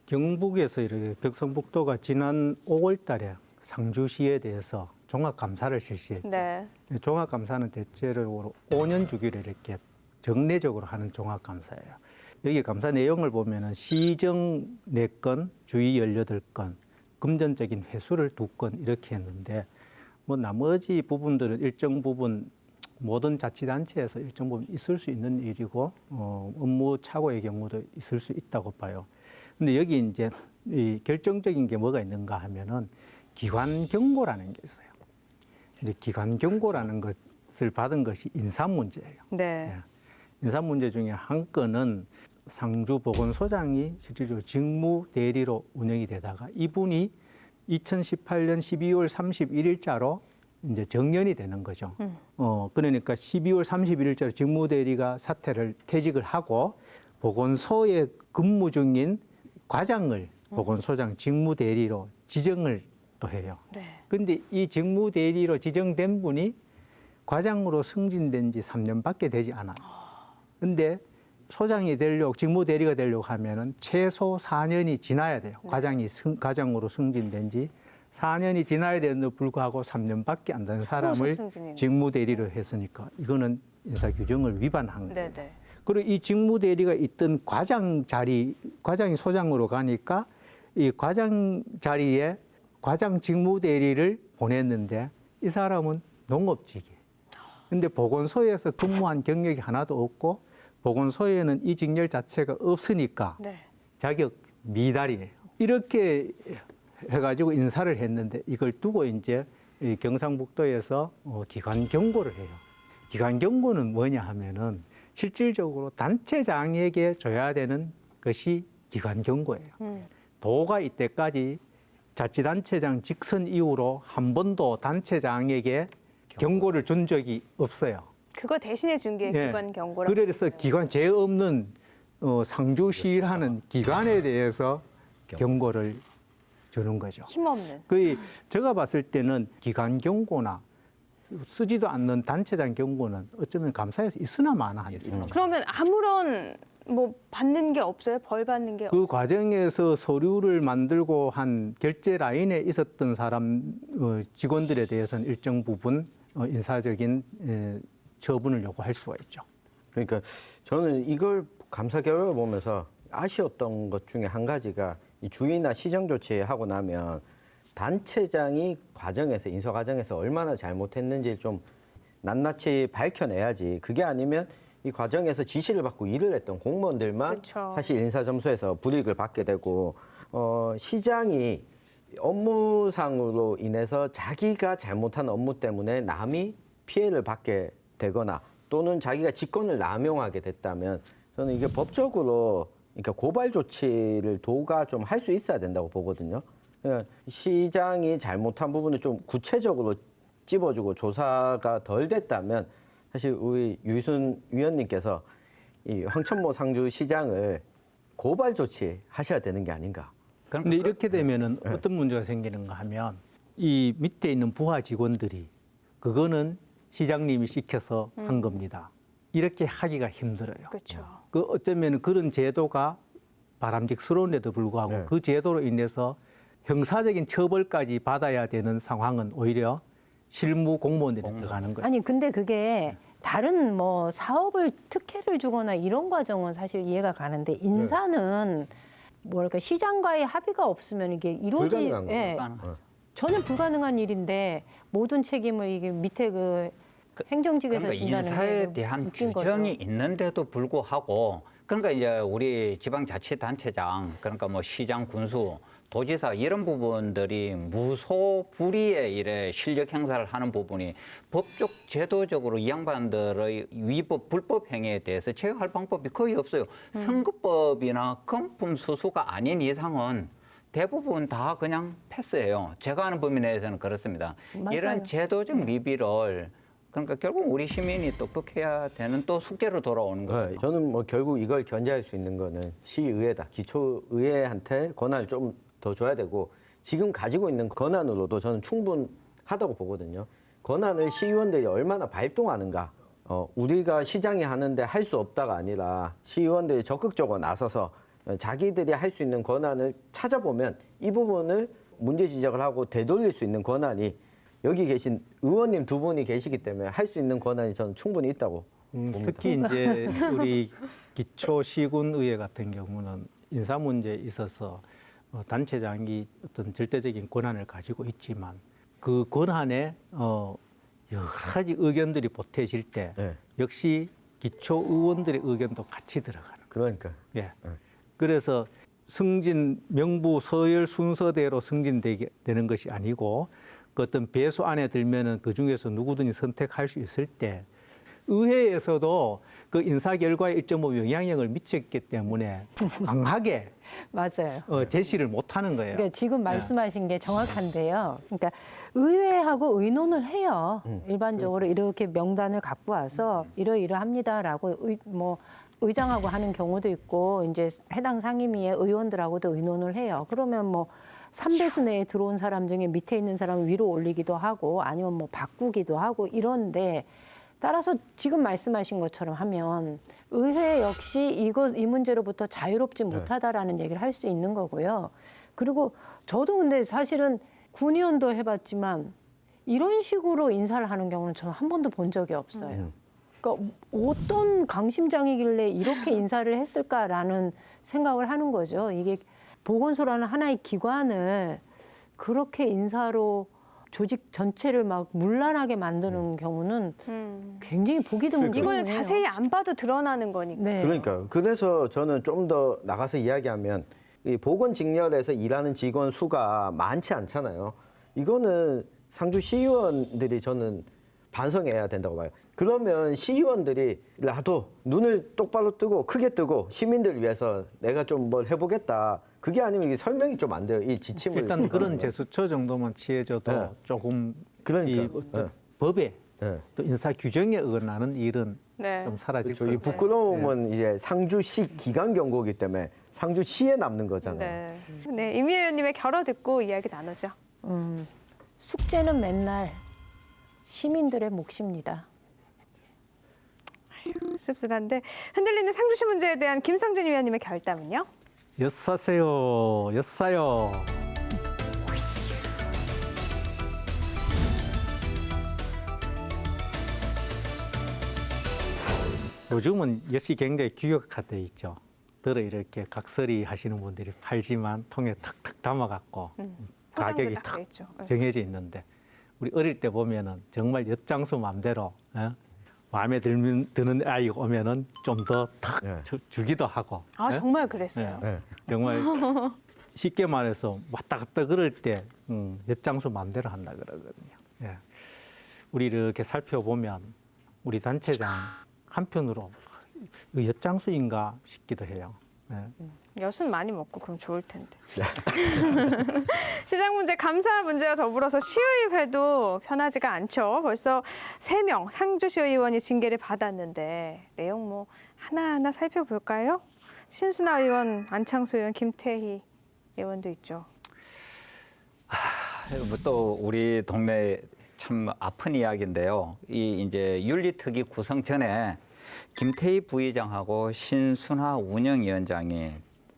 경북에서 이렇게 경상북도가 지난 5월 달에 상주시에 대해서 종합감사를 실시했죠. 네. 종합감사는 대체적으로 5년 주기로 이렇게 정례적으로 하는 종합감사예요. 여기 감사 내용을 보면은 시정 4건, 주의 18건, 금전적인 회수를 2건 이렇게 했는데 뭐 나머지 부분들은 일정 부분 모든 자치단체에서 일정 부분 있을 수 있는 일이고 업무 착오의 경우도 있을 수 있다고 봐요. 근데 여기 이제 이 결정적인 게 뭐가 있는가 하면은 기관 경고라는 게 있어요. 이제 기관 경고라는 것을 받은 것이 인사 문제예요. 네. 인사 문제 중에 한 건은 상주 보건소장이 실질적으로 직무 대리로 운영이 되다가 이분이 2018년 12월 31일자로 이제 정년이 되는 거죠. 그러니까 12월 31일자로 직무 대리가 퇴직을 하고 보건소에 근무 중인 과장을 보건소장 직무 대리로 지정을 또 해요. 네. 근데 이 직무 대리로 지정된 분이 과장으로 승진된 지 3년밖에 되지 않아요. 근데 소장이 되려고 직무 대리가 되려고 하면은 최소 4년이 지나야 돼요. 과장으로 승진된 지 4년이 지나야 되는데 불구하고 3년밖에 안 되는 사람을 승진이네요. 직무 대리로 했으니까 이거는 인사 규정을 위반한 거예요. 네. 그리고 이 직무 대리가 있던 과장이 소장으로 가니까 이 과장 자리에 과장 직무 대리를 보냈는데 이 사람은 농업직이에요. 근데 보건소에서 근무한 경력이 하나도 없고 보건소에는 이 직렬 자체가 없으니까 네. 자격 미달이에요. 이렇게 해가지고 인사를 했는데 이걸 두고 이제 이 경상북도에서 기관 경고를 해요. 기관 경고는 뭐냐 하면은 실질적으로 단체장에게 줘야 되는 것이 기관 경고예요. 도가 이때까지 자치단체장 직선 이후로 한 번도 단체장에게 경고를 준 적이 없어요. 그거 대신에 준 게 예. 기관 경고라고. 그래서 기관 죄 없는 상주시라는 기관에 대해서 경고를 주는 거죠. 힘없는. 제가 봤을 때는 기관 경고나 쓰지도 않는 단체장 경고는 어쩌면 감사에서 있으나 마나 한 일입니다. 그러면 아무런 뭐 받는 게 없어요? 벌 받는 게 그 과정에서 서류를 만들고 한 결제 라인에 있었던 직원들에 대해서는 일정 부분 인사적인 처분을 요구할 수가 있죠. 그러니까 저는 이걸 감사 결과를 보면서 아쉬웠던 것 중에 한 가지가 이 주의나 시정 조치하고 나면 단체장이 인사 과정에서 얼마나 잘못했는지 좀 낱낱이 밝혀내야지. 그게 아니면 이 과정에서 지시를 받고 일을 했던 공무원들만 그쵸. 사실 인사 점수에서 불이익을 받게 되고 시장이 업무상으로 인해서 자기가 잘못한 업무 때문에 남이 피해를 받게 되거나 또는 자기가 직권을 남용하게 됐다면 저는 이게 법적으로 그러니까 고발 조치를 도가 좀 할 수 있어야 된다고 보거든요. 시장이 잘못한 부분을 좀 구체적으로 찝어주고 조사가 덜 됐다면 사실 우리 유순 위원님께서 이 황천모 상주시장을 고발 조치하셔야 되는 게 아닌가. 근데 이렇게 되면은 어떤 문제가 생기는가 하면 이 밑에 있는 부하 직원들이 그거는 시장님이 시켜서 한 겁니다. 이렇게 하기가 힘들어요. 그렇죠. 그 어쩌면 그런 제도가 바람직스러운데도 불구하고 네. 그 제도로 인해서 형사적인 처벌까지 받아야 되는 상황은 오히려 실무 공무원들이 들어가는 거예요. 아니 근데 그게 다른 뭐 사업을 특혜를 주거나 이런 과정은 사실 이해가 가는데 인사는 뭐랄까 시장과의 합의가 없으면 이게 이루어지 불가능한 거죠. 예, 불가능하죠. 전혀 불가능한 일인데 모든 책임을 이게 밑에 그 행정직에서 그러니까 진다는 게 인사에 너무 대한 웃긴 규정이 거죠. 있는데도 불구하고 그러니까 이제 우리 지방자치단체장 그러니까 뭐 시장 군수 도지사 이런 부분들이 무소불위의 일에 실력 행사를 하는 부분이 법적 제도적으로 이 양반들의 위법 불법 행위에 대해서 제어할 방법이 거의 없어요. 선거법이나 금품 수수가 아닌 이상은 대부분 다 그냥 패스해요. 제가 아는 범위 내에서는 그렇습니다. 맞아요. 이런 제도적 미비를 그러니까 결국 우리 시민이 똑똑해야 되는 또 숙제로 돌아오는 거죠. 저는 뭐 결국 이걸 견제할 수 있는 거는 시의회다. 기초의회한테 권한을 좀 더 줘야 되고 지금 가지고 있는 권한으로도 저는 충분하다고 보거든요. 권한을 시의원들이 얼마나 발동하는가. 우리가 시장이 하는데 할 수 없다가 아니라 시의원들이 적극적으로 나서서 자기들이 할 수 있는 권한을 찾아보면 이 부분을 문제 지적을 하고 되돌릴 수 있는 권한이 여기 계신 의원님 두 분이 계시기 때문에 할 수 있는 권한이 저는 충분히 있다고 봅니다. 특히 이제 우리 기초 시군의회 같은 경우는 인사 문제에 있어서 단체장이 어떤 절대적인 권한을 가지고 있지만 그 권한에 여러 가지 의견들이 보태질 때 네. 역시 기초 의원들의 의견도 같이 들어가는 거예요. 그러니까. 예. 그래서 승진 명부 서열 순서대로 승진되는 것이 아니고 그 어떤 배수 안에 들면은 그 중에서 누구든지 선택할 수 있을 때 의회에서도 그 인사 결과에 1.5 영향력을 미쳤기 때문에 강하게 맞아요. 제시를 못 하는 거예요. 그러니까 지금 말씀하신 게 정확한데요. 그러니까 의회하고 의논을 해요. 일반적으로 이렇게 명단을 갖고 와서 이러이러합니다라고 의장하고 하는 경우도 있고 이제 해당 상임위의 의원들하고도 의논을 해요. 그러면 뭐 3배수 내에 들어온 사람 중에 밑에 있는 사람을 위로 올리기도 하고 아니면 뭐 바꾸기도 하고 이런데 따라서 지금 말씀하신 것처럼 하면 의회 역시 이 문제로부터 자유롭지 못하다라는 얘기를 할 수 있는 거고요. 그리고 저도 근데 사실은 군의원도 해봤지만 이런 식으로 인사를 하는 경우는 저는 한 번도 본 적이 없어요. 그러니까 어떤 강심장이길래 이렇게 인사를 했을까라는 생각을 하는 거죠. 이게 보건소라는 하나의 기관을 그렇게 인사로 조직 전체를 막 문란하게 만드는 경우는 굉장히 보기 드문 이거는 경우예요. 자세히 안 봐도 드러나는 거니까. 네. 그러니까 그래서 저는 좀 더 나가서 이야기하면 이 보건직렬에서 일하는 직원 수가 많지 않잖아요. 이거는 상주 시의원들이 저는 반성해야 된다고 봐요. 그러면 시의원들이라도 눈을 똑바로 뜨고 크게 뜨고 시민들을 위해서 내가 좀 뭘 해보겠다. 그게 아니면 이게 설명이 좀 안 돼요. 이 지침을 일단 그런 제스처 정도만 취해줘도 네. 조금 그러니까. 이 어떤 네. 법에 네. 또 인사 규정에 어긋나는 일은 네. 좀 사라질 그렇죠. 이 거예요. 부끄러움은 이제 상주시 기관 경고이기 때문에 상주시에 남는 거잖아요. 네. 네, 이미 의원님의 결어 듣고 이야기 나누죠. 숙제는 맨날 시민들의 몫입니다. 씁쓸한데 흔들리는 상주시 문제에 대한 김성준 위원님의 결담은요? 엿사세요, 엿사요. 요즘은 엿이 굉장히 규격화돼 있죠. 들어 이렇게 각설이 하시는 분들이 팔지만 통에 탁탁 담아갖고 가격이 딱 탁 돼 있죠. 네. 정해져 있는데 우리 어릴 때 보면은 정말 엿장수 마음대로 마음에 드는 아이가 오면은 좀 더 탁 네. 아 주기도 하고. 정말 그랬어요. 네. 정말 쉽게 말해서 왔다 갔다 그럴 때 엿장수 마음대로 한다 그러거든요. 예. 우리 이렇게 살펴보면 우리 단체장 한편으로 엿장수인가 싶기도 해요. 네. 엿은 많이 먹고 그럼 좋을 텐데. 시장 문제, 감사 문제와 더불어서 시의회도 편하지가 않죠. 벌써 3명 상주시 의원이 징계를 받았는데 내용 뭐 하나하나 살펴볼까요? 신순아 의원, 안창수 의원, 김태희 의원도 있죠. 뭐또 우리 동네 참 아픈 이야기인데요. 이 이제 윤리특위 구성 전에 김태희 부의장하고 신순하 운영위원장이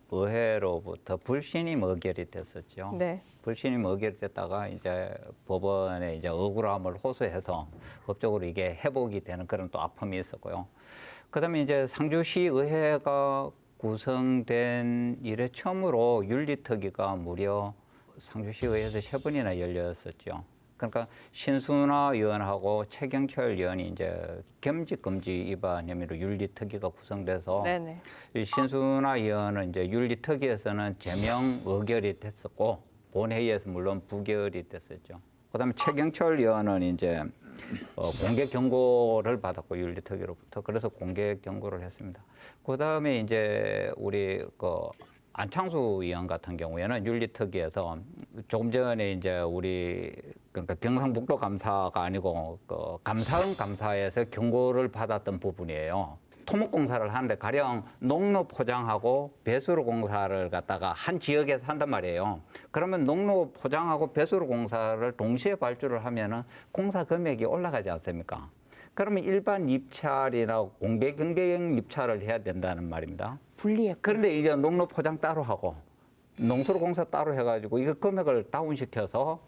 의회로부터 불신임 의결이 됐었죠. 네. 불신임 의결이 됐다가 이제 법원에 이제 억울함을 호소해서 법적으로 이게 회복이 되는 그런 또 아픔이 있었고요. 그다음에 이제 상주시 의회가 구성된 이래 처음으로 윤리특위가 무려 상주시 의회에서 3번이나 열렸었죠. 그러니까 신순하 의원하고 최경철 의원이 이제 겸직 금지 위반 혐의로 윤리특위가 구성돼서 네네. 이 신순하 의원은 이제 윤리특위에서는 제명 의결이 됐었고 본회의에서 물론 부결이 됐었죠. 그다음에 최경철 의원은 이제 공개 경고를 받았고 윤리특위로부터 그래서 공개 경고를 했습니다. 그다음에 이제 우리 안창수 의원 같은 경우에는 윤리특위에서 조금 전에 이제 우리 그러니까 경상북도 감사가 아니고 감사원 감사에서 경고를 받았던 부분이에요. 토목공사를 하는데 가령 농로 포장하고 배수로 공사를 갖다가 한 지역에서 한단 말이에요. 그러면 농로 포장하고 배수로 공사를 동시에 발주를 하면은 공사 금액이 올라가지 않습니까? 그러면 일반 입찰이나 공개 경쟁 입찰을 해야 된다는 말입니다. 분리했고. 그런데 이제 농로 포장 따로 하고 농수로 공사 따로 해가지고 이거 금액을 다운시켜서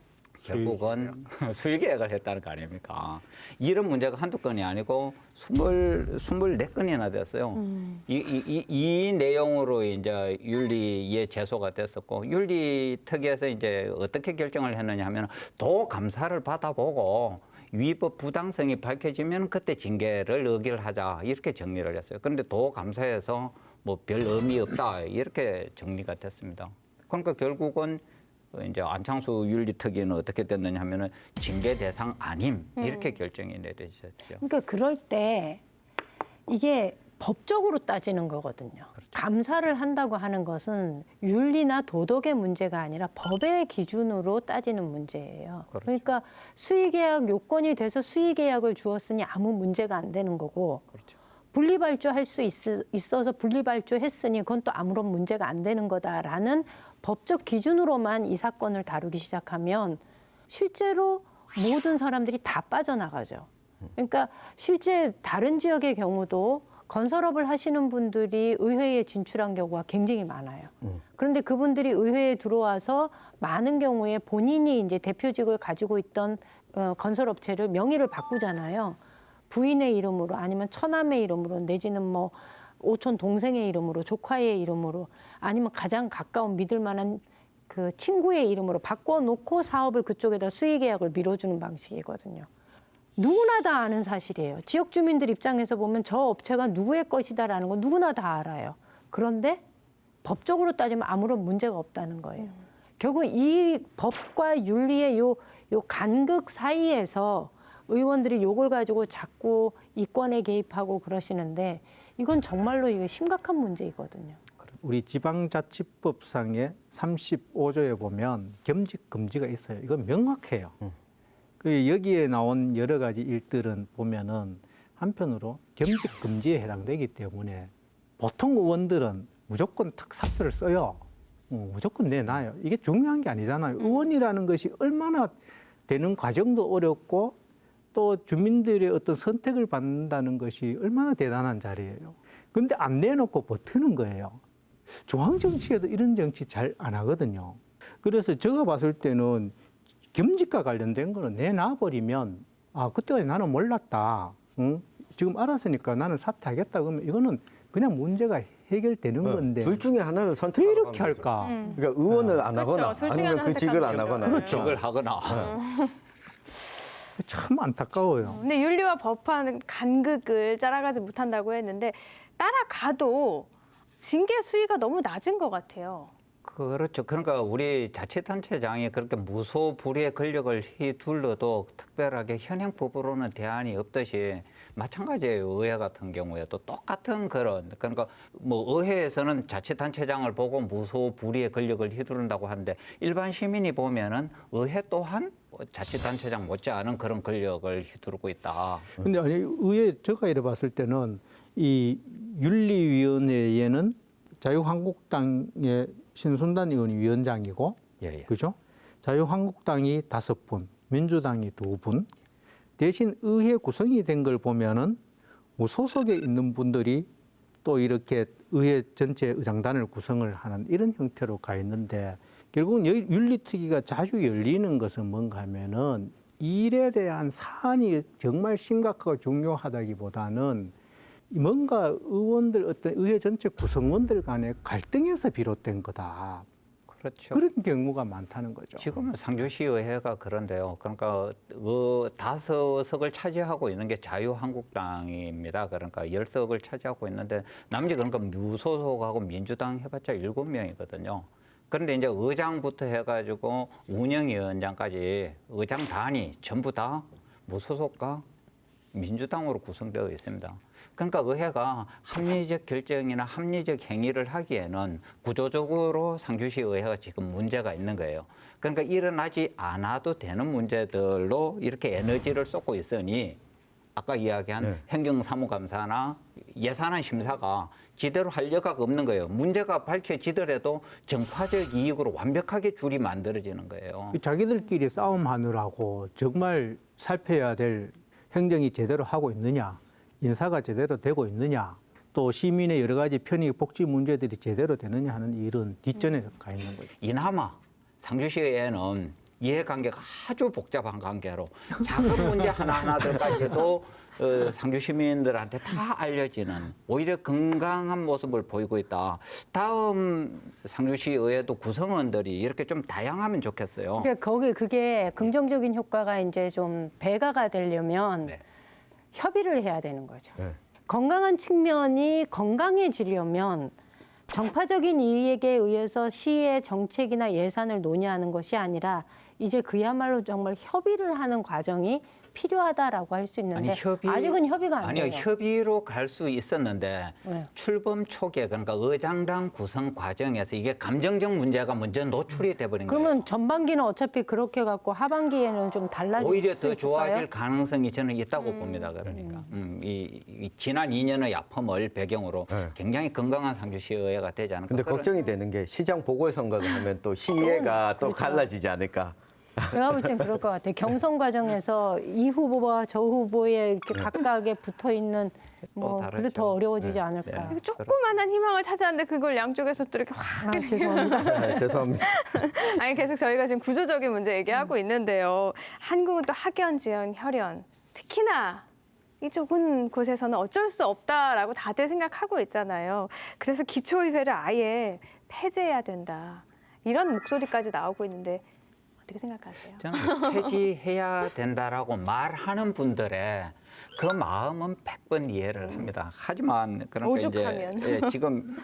결국은 수의계약을 했다는 거 아닙니까? 이런 문제가 한두 건이 아니고 24건이나 됐어요. 이 내용으로 이제 윤리에 제소가 됐었고 윤리특위에서 이제 어떻게 결정을 했느냐 하면 도 감사를 받아보고 위법 부당성이 밝혀지면 그때 징계를 의결하자 이렇게 정리를 했어요. 그런데 도 감사에서 뭐 별 의미 없다 이렇게 정리가 됐습니다. 그러니까 결국은 이제 안창수 윤리특위는 어떻게 됐느냐 하면은 징계 대상 아님 이렇게 결정이 내려졌죠. 그러니까 그럴 때 이게 법적으로 따지는 거거든요. 감사를 한다고 하는 것은 윤리나 도덕의 문제가 아니라 법의 기준으로 따지는 문제예요. 그렇죠. 그러니까 수의계약 요건이 돼서 수의계약을 주었으니 아무 문제가 안 되는 거고 그렇죠. 분리발주할 수 있어서 분리발주했으니 그건 또 아무런 문제가 안 되는 거다라는 법적 기준으로만 이 사건을 다루기 시작하면 실제로 모든 사람들이 다 빠져나가죠. 그러니까 실제 다른 지역의 경우도 건설업을 하시는 분들이 의회에 진출한 경우가 굉장히 많아요. 그런데 그분들이 의회에 들어와서 많은 경우에 본인이 이제 대표직을 가지고 있던 건설업체를 명의를 바꾸잖아요. 부인의 이름으로 아니면 처남의 이름으로 내지는 뭐 오촌 동생의 이름으로 조카의 이름으로 아니면 가장 가까운 믿을 만한 그 친구의 이름으로 바꿔놓고 사업을 그쪽에다 수의계약을 밀어주는 방식이거든요. 누구나 다 아는 사실이에요. 지역 주민들 입장에서 보면 저 업체가 누구의 것이다라는 건 누구나 다 알아요. 그런데 법적으로 따지면 아무런 문제가 없다는 거예요. 결국 이 법과 윤리의 요 간극 사이에서 의원들이 요걸 가지고 자꾸 이권에 개입하고 그러시는데 이건 정말로 이게 심각한 문제이거든요. 우리 지방자치법상의 35조에 보면 겸직 금지가 있어요. 이건 명확해요. 그 여기에 나온 여러 가지 일들은 보면은 한편으로 겸직 금지에 해당되기 때문에 보통 의원들은 무조건 탁 사표를 써요. 무조건 내놔요. 이게 중요한 게 아니잖아요. 의원이라는 것이 얼마나 되는 과정도 어렵고 또 주민들의 어떤 선택을 받는다는 것이 얼마나 대단한 자리예요. 근데 안 내놓고 버티는 거예요. 중앙정치에도 이런 정치 잘 안 하거든요. 그래서 제가 봤을 때는 겸직과 관련된 거는 내놔버리면 아 그때 나는 몰랐다. 응? 지금 알았으니까 나는 사퇴하겠다. 그러면 이거는 그냥 문제가 해결되는 건데 둘 중에 하나를 왜 선택하는 이렇게 할까? 그러니까 의원을 안 그렇죠. 하거나 둘 중에 아니면 하나 그 직을 안 선택하면 하거나. 되죠. 직을 하거나. 참 안타까워요. 근데 윤리와 법화는 간극을 따라가지 못한다고 했는데 따라가도 징계 수위가 너무 낮은 것 같아요. 그렇죠. 그러니까 우리 자치단체장이 그렇게 무소불위의 권력을 휘둘러도 특별하게 현행법으로는 대안이 없듯이 마찬가지예요. 의회 같은 경우에도 똑같은 그러니까 뭐 의회에서는 자치단체장을 보고 무소불위의 권력을 휘두른다고 하는데 일반 시민이 보면은 의회 또한 자치단체장 못지않은 그런 권력을 휘두르고 있다. 근데 아니 의회 제가 이래 봤을 때는 이 윤리위원회에는 자유한국당의 신순단 의원이 위원장이고, 예, 예. 그죠? 자유한국당이 5분, 민주당이 2분. 대신 의회 구성이 된 걸 보면은 무소속에 있는 분들이 또 이렇게 의회 전체 의장단을 구성을 하는 이런 형태로 가 있는데 결국은 윤리특위가 자주 열리는 것은 뭔가 하면은 일에 대한 사안이 정말 심각하고 중요하다기보다는 뭔가 의원들 어떤 의회 전체 구성원들 간의 갈등에서 비롯된 거다. 그렇죠. 그런 경우가 많다는 거죠. 지금은 상주시 의회가 그런데요. 그러니까 5석을 차지하고 있는 게 자유한국당입니다. 그러니까 10석을 차지하고 있는데 나머지 그러니까 무소속하고 민주당 해봤자 7명이거든요. 그런데 이제 의장부터 해가지고 운영위원장까지 의장 단위 전부 다 무소속과 민주당으로 구성되어 있습니다. 그러니까 의회가 합리적 결정이나 합리적 행위를 하기에는 구조적으로 상주시 의회가 지금 문제가 있는 거예요. 그러니까 일어나지 않아도 되는 문제들로 이렇게 에너지를 쏟고 있으니 아까 이야기한 네. 행정사무감사나 예산안 심사가 제대로 할 여가가 없는 거예요. 문제가 밝혀지더라도 정파적 이익으로 완벽하게 줄이 만들어지는 거예요. 자기들끼리 싸움하느라고 정말 살펴야 될 행정이 제대로 하고 있느냐, 인사가 제대로 되고 있느냐, 또 시민의 여러 가지 편익 복지 문제들이 제대로 되느냐 하는 일은 뒷전에 가 있는 거죠. 이나마 상주시에는 이해관계가 아주 복잡한 관계로 작은 문제 하나하나들까지도 상주 시민들한테 다 알려지는 오히려 건강한 모습을 보이고 있다. 다음 상주시 의회도 구성원들이 이렇게 좀 다양하면 좋겠어요. 그러니까 그게 긍정적인 효과가 이제 좀 배가가 되려면 네. 협의를 해야 되는 거죠. 네. 건강한 측면이 건강해지려면 정파적인 이익에 의해서 시의 정책이나 예산을 논의하는 것이 아니라 이제 그야말로 정말 협의를 하는 과정이 필요하다라고 할 수 있는데 아직은 협의가 안 아니요, 돼요. 협의로 갈 수 있었는데 네. 출범 초기에 그러니까 의장당 구성 과정에서 이게 감정적 문제가 먼저 노출이 돼버린 거예요. 그러면 전반기는 어차피 그렇게 갖고 하반기에는 좀 달라질 오히려 수 더 있을까요? 좋아질 가능성이 저는 있다고 봅니다. 그러니까 이 지난 2년의 아픔을 배경으로 네. 굉장히 건강한 상주시 의회가 되지 않을까. 근데 걱정이 되는 게 시장 보궐선거를 하면 또 시의회가 또 그렇죠. 갈라지지 않을까. 제가 볼 땐 그럴 것 같아요. 경선 과정에서 이 후보와 저 후보에 이렇게 각각에 붙어 있는 뭐 다르죠. 그래 더 어려워지지 네. 않을까. 네. 조그만한 희망을 찾았는데 그걸 양쪽에서 또 이렇게 확. 아, 죄송합니다. 네, 죄송합니다. 아니 계속 저희가 지금 구조적인 문제 얘기하고 있는데요. 한국은 또 학연, 지연, 혈연. 특히나 이 좁은 곳에서는 어쩔 수 없다라고 다들 생각하고 있잖아요. 그래서 기초의회를 아예 폐지해야 된다. 이런 목소리까지 나오고 있는데 어떻게 생각하세요? 저는 폐지해야 된다라고 말하는 분들의 그 마음은 100번 이해를 합니다. 하지만 그러니까 오죽하면. 이제 지금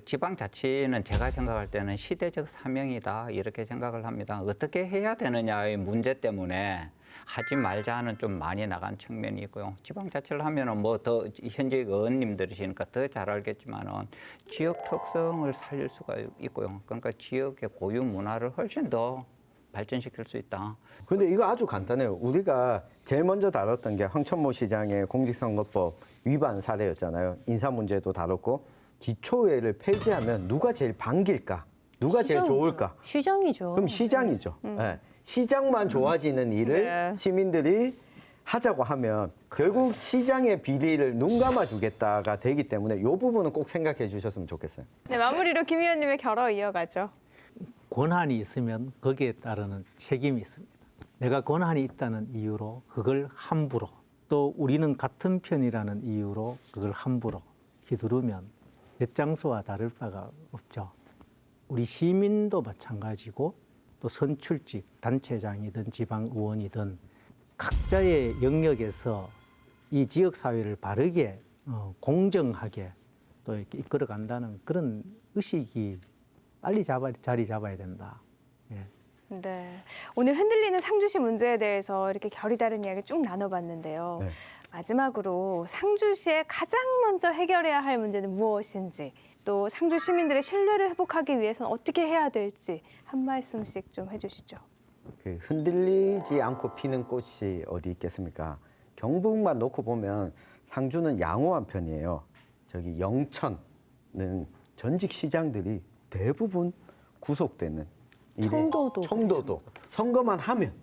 지방자치는 제가 생각할 때는 시대적 사명이다 이렇게 생각을 합니다. 어떻게 해야 되느냐의 문제 때문에 하지 말자는 좀 많이 나간 측면이 있고요. 지방자치를 하면은 뭐 더 현직 의원님들이시니까 더 잘 알겠지만은 지역 특성을 살릴 수가 있고요. 그러니까 지역의 고유 문화를 훨씬 더 발전시킬 수 있다. 근데 이거 아주 간단해요. 우리가 제일 먼저 다뤘던 게 황천모 시장의 공직선거법 위반 사례였잖아요. 인사 문제도 다뤘고 기초의회를 폐지하면 누가 제일 반길까? 누가 제일 시장. 좋을까? 시장이죠. 그럼 시장이죠. 네. 시장만 좋아지는 일을 네. 시민들이 하자고 하면 결국 시장의 비리를 눈 감아 주겠다가 되기 때문에 이 부분은 꼭 생각해 주셨으면 좋겠어요. 네, 마무리로 김 의원님의 결어 이어가죠. 권한이 있으면 거기에 따르는 책임이 있습니다. 내가 권한이 있다는 이유로 그걸 함부로 또 우리는 같은 편이라는 이유로 그걸 함부로 휘두르면 엿장수와 다를 바가 없죠. 우리 시민도 마찬가지고 또 선출직 단체장이든 지방의원이든 각자의 영역에서 이 지역사회를 바르게 공정하게 또 이렇게 이끌어간다는 그런 의식이 빨리 자리 잡아야 된다. 예. 네. 오늘 흔들리는 상주시 문제에 대해서 이렇게 결이 다른 이야기 쭉 나눠봤는데요. 네. 마지막으로 상주시의 가장 먼저 해결해야 할 문제는 무엇인지, 또 상주 시민들의 신뢰를 회복하기 위해서는 어떻게 해야 될지 한 말씀씩 좀 해주시죠. 그 흔들리지 않고 피는 꽃이 어디 있겠습니까? 경북만 놓고 보면 상주는 양호한 편이에요. 저기 영천은 전직 시장들이 대부분 구속되는 일에 청도도 선거만 하면.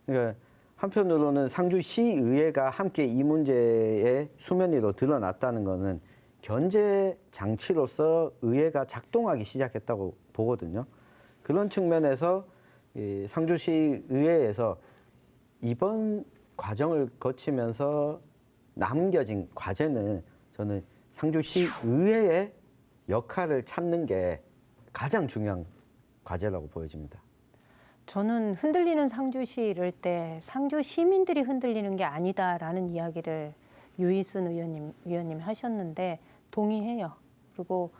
그러니까 한편으로는 상주시의회가 함께 이 문제에 수면 위로 드러났다는 것은 견제 장치로서 의회가 작동하기 시작했다고 보거든요. 그런 측면에서 이 상주시 의회에서 이번 과정을 거치면서 남겨진 과제는 저는 상주시 의회의 역할을 찾는 게 가장 중요한 과제라고 보여집니다. 저는 흔들리는 상주시 이럴 때 상주 시민들이 흔들리는 게 아니다라는 이야기를 유희순 위원님이 하셨는데 동의해요. 그리고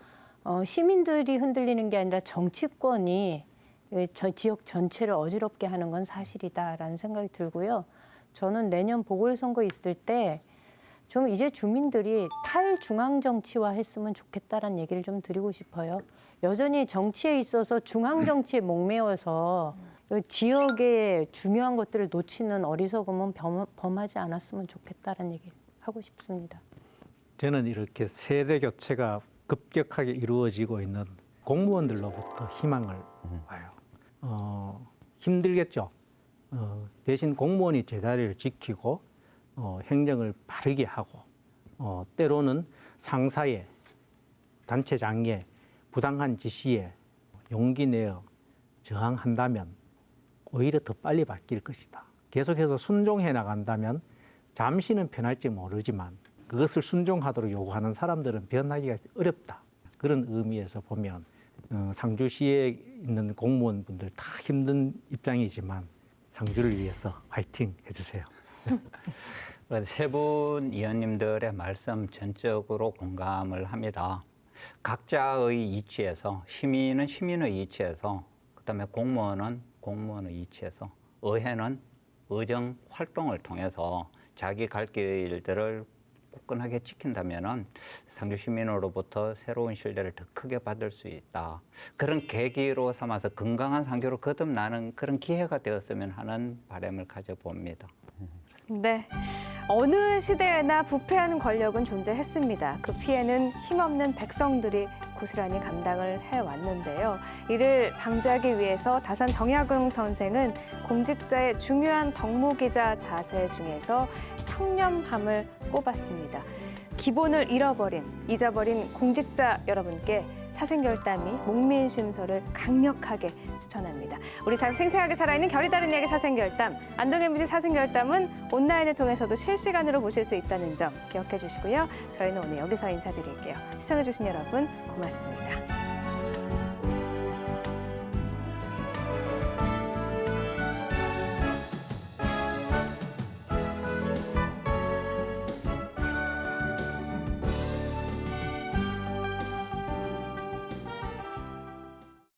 시민들이 흔들리는 게 아니라 정치권이 저 지역 전체를 어지럽게 하는 건 사실이다라는 생각이 들고요. 저는 내년 보궐선거 있을 때 좀 이제 주민들이 탈중앙 정치화 했으면 좋겠다라는 얘기를 좀 드리고 싶어요. 여전히 정치에 있어서 중앙 정치에 목매어서 지역의 중요한 것들을 놓치는 어리석음은 범하지 않았으면 좋겠다라는 얘기 하고 싶습니다. 저는 이렇게 세대 교체가 급격하게 이루어지고 있는 공무원들로부터 희망을 봐요. 힘들겠죠. 대신 공무원이 제자리를 지키고 행정을 바르게 하고 때로는 상사의 단체장의 부당한 지시에 용기 내어 저항한다면 오히려 더 빨리 바뀔 것이다. 계속해서 순종해 나간다면 잠시는 변할지 모르지만 그것을 순종하도록 요구하는 사람들은 변하기가 어렵다. 그런 의미에서 보면 상주시에 있는 공무원분들 다 힘든 입장이지만 상주를 위해서 화이팅 해주세요. 세 분 위원님들의 말씀 전적으로 공감을 합니다. 각자의 이치에서 시민은 시민의 이치에서 그다음에 공무원은 공무원의 이치에서 의회는 의정 활동을 통해서 자기 갈 길들을 굳건하게 지킨다면은 상주 시민으로부터 새로운 신뢰를 더 크게 받을 수 있다. 그런 계기로 삼아서 건강한 상주로 거듭나는 그런 기회가 되었으면 하는 바람을 가져봅니다. 네. 어느 시대에나 부패하는 권력은 존재했습니다. 그 피해는 힘없는 백성들이 고스란히 감당을 해왔는데요. 이를 방지하기 위해서 다산 정약용 선생은 공직자의 중요한 덕목이자 자세 중에서 청렴함을 꼽았습니다. 기본을 잊어버린 공직자 여러분께 사생결단이 목민심서를 강력하게 추천합니다. 우리 삶 생생하게 살아있는 결이 다른 이야기 사생결단. 안동MBC 사생결단은 온라인을 통해서도 실시간으로 보실 수 있다는 점 기억해 주시고요. 저희는 오늘 여기서 인사드릴게요. 시청해 주신 여러분 고맙습니다.